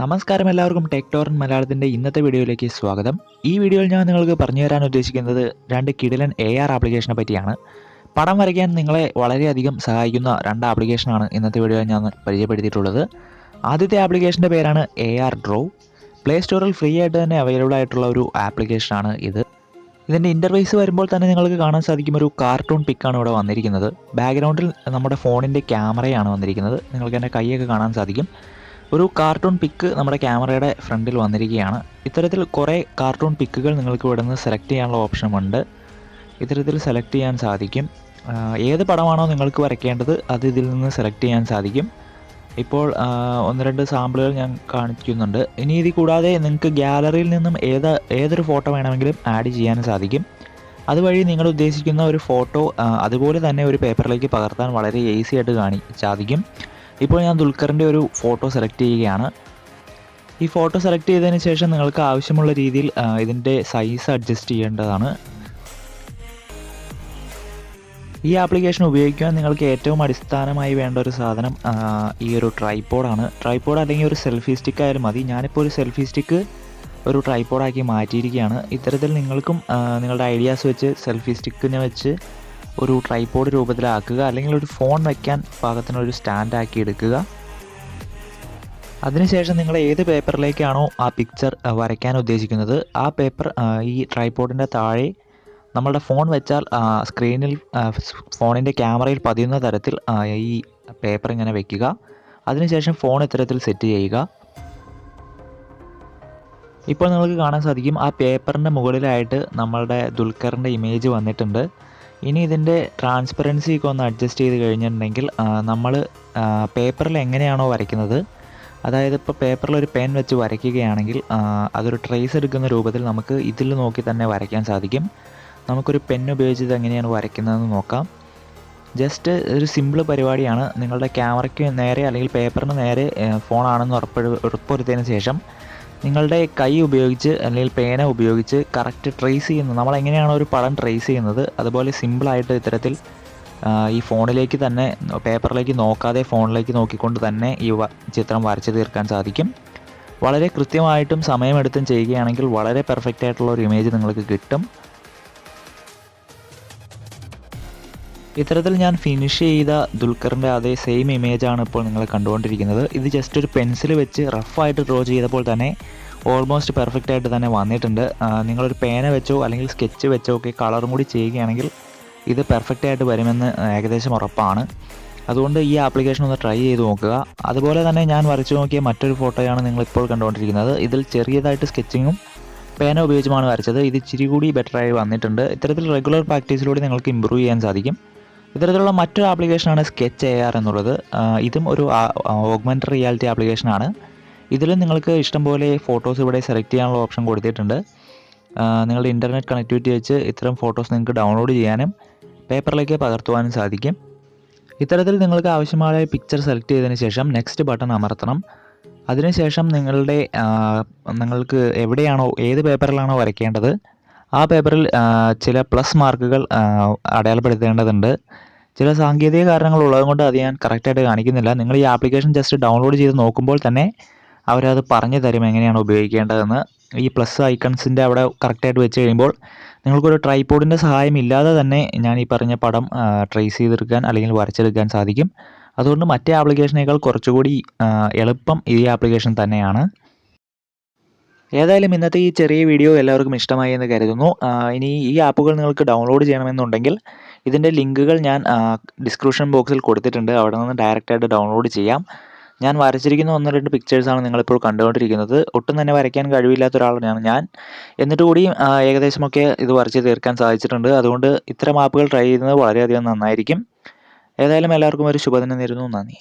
നമസ്കാരം എല്ലാവർക്കും ടെക്ടോറൻ മലയാളത്തിൻ്റെ ഇന്നത്തെ വീഡിയോയിലേക്ക് സ്വാഗതം. ഈ വീഡിയോയിൽ ഞാൻ നിങ്ങൾക്ക് പറഞ്ഞു തരാൻ ഉദ്ദേശിക്കുന്നത് രണ്ട് കിടിലൻ AR ആപ്ലിക്കേഷനെ പറ്റിയാണ്. പടം വരയ്ക്കാൻ നിങ്ങളെ വളരെയധികം സഹായിക്കുന്ന രണ്ട് ആപ്ലിക്കേഷനാണ് ഇന്നത്തെ വീഡിയോയിൽ ഞാൻ പരിചയപ്പെടുത്തിയിട്ടുള്ളത്. ആദ്യത്തെ ആപ്ലിക്കേഷൻ്റെ പേരാണ് AR ഡ്രോ. പ്ലേ സ്റ്റോറിൽ ഫ്രീ ആയിട്ട് തന്നെ അവൈലബിൾ ആയിട്ടുള്ള ഒരു ആപ്ലിക്കേഷനാണ് ഇത്. ഇതിൻ്റെ ഇൻ്റർഫേസ് വരുമ്പോൾ തന്നെ നിങ്ങൾക്ക് കാണാൻ സാധിക്കും ഒരു കാർട്ടൂൺ പിക്കാണ് ഇവിടെ വന്നിരിക്കുന്നത്. ബാക്ക്ഗ്രൗണ്ടിൽ നമ്മുടെ ഫോണിൻ്റെ ക്യാമറയാണ് വന്നിരിക്കുന്നത്. നിങ്ങൾക്ക് എൻ്റെ കൈയൊക്കെ കാണാൻ സാധിക്കും. ഒരു കാർട്ടൂൺ പിക്ക് നമ്മുടെ ക്യാമറയുടെ ഫ്രണ്ടിൽ വന്നിരിക്കുകയാണ്. ഇത്തരത്തിൽ കുറേ കാർട്ടൂൺ പിക്കുകൾ നിങ്ങൾക്ക് ഇവിടെ നിന്ന് സെലക്ട് ചെയ്യാനുള്ള ഓപ്ഷനുമുണ്ട്. ഇത്തരത്തിൽ സെലക്ട് ചെയ്യാൻ സാധിക്കും. ഏത് പടമാണോ നിങ്ങൾക്ക് വരയ്ക്കേണ്ടത് അത് ഇതിൽ നിന്ന് സെലക്ട് ചെയ്യാൻ സാധിക്കും. ഇപ്പോൾ ഒന്ന് രണ്ട് സാമ്പിളുകൾ ഞാൻ കാണിക്കുന്നുണ്ട്. ഇനി ഇത് കൂടാതെ നിങ്ങൾക്ക് ഗാലറിയിൽ നിന്നും ഏതൊരു ഫോട്ടോ വേണമെങ്കിലും ആഡ് ചെയ്യാൻ സാധിക്കും. അതുവഴി നിങ്ങൾ ഉദ്ദേശിക്കുന്ന ഒരു ഫോട്ടോ അതുപോലെ തന്നെ ഒരു പേപ്പറിലേക്ക് പകർത്താൻ വളരെ ഈസി ആയിട്ട് സാധിക്കും. ഇപ്പോൾ ഞാൻ ദുൽഖറിൻ്റെ ഒരു ഫോട്ടോ സെലക്ട് ചെയ്യുകയാണ്. ഈ ഫോട്ടോ സെലക്ട് ചെയ്തതിന് ശേഷം നിങ്ങൾക്ക് ആവശ്യമുള്ള രീതിയിൽ ഇതിൻ്റെ സൈസ് അഡ്ജസ്റ്റ് ചെയ്യേണ്ടതാണ്. ഈ ആപ്ലിക്കേഷൻ ഉപയോഗിക്കാൻ നിങ്ങൾക്ക് ഏറ്റവും അടിസ്ഥാനമായി വേണ്ട ഒരു സാധനം ഈ ഒരു ട്രൈപോഡാണ്. ട്രൈപോഡ് അല്ലെങ്കിൽ ഒരു സെൽഫി സ്റ്റിക്ക് ആയാലും മതി. ഞാനിപ്പോൾ ഒരു സെൽഫി സ്റ്റിക്ക് ഒരു ട്രൈപോഡാക്കി മാറ്റിയിരിക്കുകയാണ്. ഇത്തരത്തിൽ നിങ്ങൾക്കും നിങ്ങളുടെ ഐഡിയാസ് വെച്ച് സെൽഫി സ്റ്റിക്കിനെ വെച്ച് ഒരു ട്രൈപോഡ് രൂപത്തിലാക്കുക, അല്ലെങ്കിൽ ഒരു ഫോൺ വയ്ക്കാൻ പാകത്തിനൊരു സ്റ്റാൻഡാക്കി എടുക്കുക. അതിനുശേഷം നിങ്ങൾ ഏത് പേപ്പറിലേക്കാണോ ആ പിക്ചർ വരയ്ക്കാൻ ഉദ്ദേശിക്കുന്നത് ആ പേപ്പർ ഈ ട്രൈപോഡിൻ്റെ താഴെ നമ്മളുടെ ഫോൺ വെച്ചാൽ സ്ക്രീനിൽ ഫോണിൻ്റെ ക്യാമറയിൽ പതിയുന്ന തരത്തിൽ ഈ പേപ്പർ ഇങ്ങനെ വയ്ക്കുക. അതിനുശേഷം ഫോൺ ഇത്തരത്തിൽ സെറ്റ് ചെയ്യുക. ഇപ്പോൾ നിങ്ങൾക്ക് കാണാൻ സാധിക്കും ആ പേപ്പറിൻ്റെ മുകളിലായിട്ട് നമ്മളുടെ ദുൽഖറിൻ്റെ ഇമേജ് വന്നിട്ടുണ്ട്. ഇനി ഇതിൻ്റെ ട്രാൻസ്പെറൻസി ഒക്കെ ഒന്ന് അഡ്ജസ്റ്റ് ചെയ്ത് കഴിഞ്ഞിട്ടുണ്ടെങ്കിൽ നമ്മൾ പേപ്പറിൽ എങ്ങനെയാണോ വരയ്ക്കുന്നത്, അതായത് ഇപ്പോൾ പേപ്പറിൽ ഒരു പെൻ വെച്ച് വരയ്ക്കുകയാണെങ്കിൽ അതൊരു ട്രേസ് എടുക്കുന്ന രൂപത്തിൽ നമുക്ക് ഇതിൽ നോക്കി തന്നെ വരയ്ക്കാൻ സാധിക്കും. നമുക്കൊരു പെൻ ഉപയോഗിച്ച് ഇത് എങ്ങനെയാണ് വരയ്ക്കുന്നതെന്ന് നോക്കാം. ജസ്റ്റ് ഒരു സിമ്പിൾ പരിപാടിയാണ്. നിങ്ങളുടെ ക്യാമറയ്ക്ക് നേരെ അല്ലെങ്കിൽ പേപ്പറിന് നേരെ ഫോണാണെന്ന് ഉറപ്പുവരുത്തിയതിന് ശേഷം നിങ്ങളുടെ കൈ ഉപയോഗിച്ച് അല്ലെങ്കിൽ പേന ഉപയോഗിച്ച് കറക്റ്റ് ട്രേസ് ചെയ്യുന്നത്, നമ്മളെങ്ങനെയാണോ ഒരു പടം ട്രേസ് ചെയ്യുന്നത് അതുപോലെ സിമ്പിളായിട്ട് ഇത്തരത്തിൽ ഈ ഫോണിലേക്ക് തന്നെ, പേപ്പറിലേക്ക് നോക്കാതെ ഫോണിലേക്ക് നോക്കിക്കൊണ്ട് തന്നെ ഈ ചിത്രം വരച്ച് തീർക്കാൻ സാധിക്കും. വളരെ കൃത്യമായിട്ടും സമയമെടുത്തും ചെയ്യുകയാണെങ്കിൽ വളരെ പെർഫെക്റ്റ് ആയിട്ടുള്ള ഒരു ഇമേജ് നിങ്ങൾക്ക് കിട്ടും. ഇത്തരത്തിൽ ഞാൻ ഫിനിഷ് ചെയ്ത ദുൽഖറിൻ്റെ അതേ സെയിം ഇമേജാണ് ഇപ്പോൾ നിങ്ങൾ കണ്ടുകൊണ്ടിരിക്കുന്നത്. ഇത് ജസ്റ്റ് ഒരു പെൻസിൽ വെച്ച് റഫായിട്ട് ഡ്രോ ചെയ്തപ്പോൾ തന്നെ ഓൾമോസ്റ്റ് പെർഫെക്റ്റ് ആയിട്ട് തന്നെ വന്നിട്ടുണ്ട്. നിങ്ങളൊരു പേന വെച്ചോ അല്ലെങ്കിൽ സ്കെച്ച് വെച്ചോ ഒക്കെ കളറും കൂടി ചെയ്യുകയാണെങ്കിൽ ഇത് പെർഫെക്റ്റ് ആയിട്ട് വരുമെന്ന് ഏകദേശം ഉറപ്പാണ്. അതുകൊണ്ട് ഈ ആപ്ലിക്കേഷൻ ഒന്ന് ട്രൈ ചെയ്ത് നോക്കുക. അതുപോലെ തന്നെ ഞാൻ വരച്ചു നോക്കിയ മറ്റൊരു ഫോട്ടോയാണ് നിങ്ങളിപ്പോൾ കണ്ടുകൊണ്ടിരിക്കുന്നത്. ഇതിൽ ചെറിയതായിട്ട് സ്കെച്ചിങ്ങും പേന ഉപയോഗിച്ചുമാണ് വരച്ചത്. ഇത് ഇച്ചിരി കൂടി ബെറ്ററായി വന്നിട്ടുണ്ട്. ഇത്തരത്തിൽ റെഗുലർ പ്രാക്ടീസിലൂടെ നിങ്ങൾക്ക് ഇമ്പ്രൂവ് ചെയ്യാൻ സാധിക്കും. ഇത്തരത്തിലുള്ള മറ്റൊരു ആപ്ലിക്കേഷനാണ് സ്കെച്ച് AR എന്നുള്ളത്. ഇതും ഒരു ഓഗ്മെൻറ്റഡ് റിയാലിറ്റി ആപ്ലിക്കേഷനാണ്. ഇതിലും നിങ്ങൾക്ക് ഇഷ്ടംപോലെ ഫോട്ടോസ് ഇവിടെ സെലക്ട് ചെയ്യാനുള്ള ഓപ്ഷൻ കൊടുത്തിട്ടുണ്ട്. നിങ്ങളുടെ ഇൻ്റർനെറ്റ് കണക്ടിവിറ്റി വെച്ച് ഇത്തരം ഫോട്ടോസ് നിങ്ങൾക്ക് ഡൗൺലോഡ് ചെയ്യാനും പേപ്പറിലേക്ക് പകർത്തുവാനും സാധിക്കും. ഇത്തരത്തിൽ നിങ്ങൾക്ക് ആവശ്യമായ പിക്ചർ സെലക്ട് ചെയ്തതിന് ശേഷം നെക്സ്റ്റ് ബട്ടൺ അമർത്തണം. അതിനുശേഷം നിങ്ങൾക്ക് എവിടെയാണോ ഏത് പേപ്പറിലാണോ വരയ്ക്കേണ്ടത് ആ പേപ്പറിൽ ചില പ്ലസ് മാർക്കുകൾ അടയാളപ്പെടുത്തേണ്ടതുണ്ട്. ചില സാങ്കേതിക കാരണങ്ങൾ ഉള്ളതുകൊണ്ട് അത് ഞാൻ കറക്റ്റായിട്ട് കാണിക്കുന്നില്ല. നിങ്ങൾ ഈ ആപ്ലിക്കേഷൻ ജസ്റ്റ് ഡൗൺലോഡ് ചെയ്ത് നോക്കുമ്പോൾ തന്നെ അവരത് പറഞ്ഞു തരും എങ്ങനെയാണ് ഉപയോഗിക്കേണ്ടതെന്ന്. ഈ പ്ലസ് ഐക്കൺസിൻ്റെ അവിടെ കറക്റ്റായിട്ട് വെച്ച് കഴിയുമ്പോൾ നിങ്ങൾക്കൊരു ട്രൈപോഡിൻ്റെ സഹായം ഇല്ലാതെ തന്നെ ഞാൻ ഈ പറഞ്ഞ പടം ട്രേസ് ചെയ്തെടുക്കാൻ അല്ലെങ്കിൽ വരച്ചെടുക്കാൻ സാധിക്കും. അതുകൊണ്ട് മറ്റേ ആപ്ലിക്കേഷനേക്കാൾ കുറച്ചുകൂടി എളുപ്പം ഈ ആപ്ലിക്കേഷൻ തന്നെയാണ്. ഏതായാലും ഇന്നത്തെ ഈ ചെറിയ വീഡിയോ എല്ലാവർക്കും ഇഷ്ടമായി എന്ന് കരുതുന്നു. ഇനി ഈ ആപ്പുകൾ നിങ്ങൾക്ക് ഡൗൺലോഡ് ചെയ്യണമെന്നുണ്ടെങ്കിൽ ഇതിൻ്റെ ലിങ്കുകൾ ഞാൻ ഡിസ്ക്രിപ്ഷൻ ബോക്സിൽ കൊടുത്തിട്ടുണ്ട്. അവിടെ നിന്ന് ഡയറക്റ്റായിട്ട് ഡൗൺലോഡ് ചെയ്യാം. ഞാൻ വരച്ചിരിക്കുന്ന 1-2 പിക്ചേഴ്സാണ് നിങ്ങളിപ്പോൾ കണ്ടുകൊണ്ടിരിക്കുന്നത്. ഒട്ടും തന്നെ വരയ്ക്കാൻ കഴിവില്ലാത്ത ഒരാളാണ് ഞാൻ. എന്നിട്ട് കൂടിയും ഏകദേശമൊക്കെ ഇത് വരച്ച് തീർക്കാൻ സാധിച്ചിട്ടുണ്ട്. അതുകൊണ്ട് ഇത്തരം ആപ്പുകൾ ട്രൈ ചെയ്യുന്നത് വളരെയധികം നന്നായിരിക്കും. ഏതായാലും എല്ലാവർക്കും ഒരു ശുഭദിനം നേരുന്നു. നന്ദി.